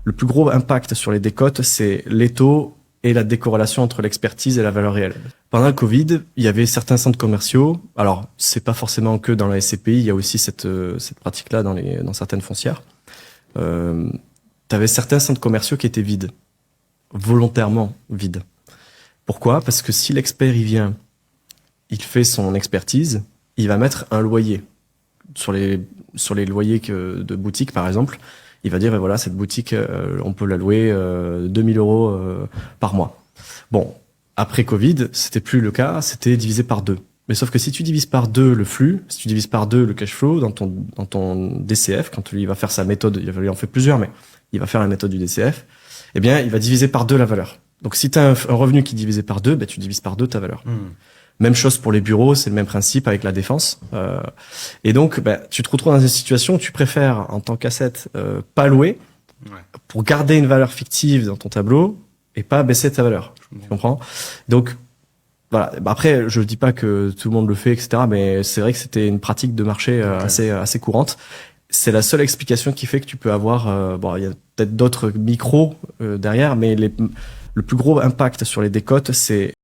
le plus gros impact sur les décotes, c'est les taux et la décorrélation entre l'expertise et la valeur réelle. Pendant le Covid, il y avait certains centres commerciaux. Alors, c'est pas forcément que dans la SCPI, il y a aussi cette pratique-là dans certaines foncières. T'avais certains centres commerciaux qui étaient vides, volontairement vides. Pourquoi? Parce que si l'expert il vient, il fait son expertise, il va mettre un loyer sur les loyers de boutique par exemple. Il va dire ben voilà, cette boutique on peut la louer 2000 € par mois. Bon, après Covid, c'était plus le cas, c'était divisé par 2. Mais sauf que si tu divises par 2 le flux, si tu divises par 2 le cash flow dans ton DCF, quand il va faire sa méthode, il en fait plusieurs, mais il va faire la méthode du DCF, eh bien, il va diviser par 2 la valeur. Donc si tu as un revenu qui est divisé par 2, ben, tu divises par 2 ta valeur. Même chose pour les bureaux, c'est le même principe avec la défense. Et donc, ben, tu te retrouves dans une situation où tu préfères, en tant qu'asset, pas louer pour garder une valeur fictive dans ton tableau et pas baisser ta valeur. Tu comprends? Donc, voilà. Après, je dis pas que tout le monde le fait, etc. Mais c'est vrai que c'était une pratique de marché assez courante. C'est la seule explication qui fait que tu peux avoir... bon, il y a peut-être d'autres micros derrière, mais le plus gros impact sur les décotes, c'est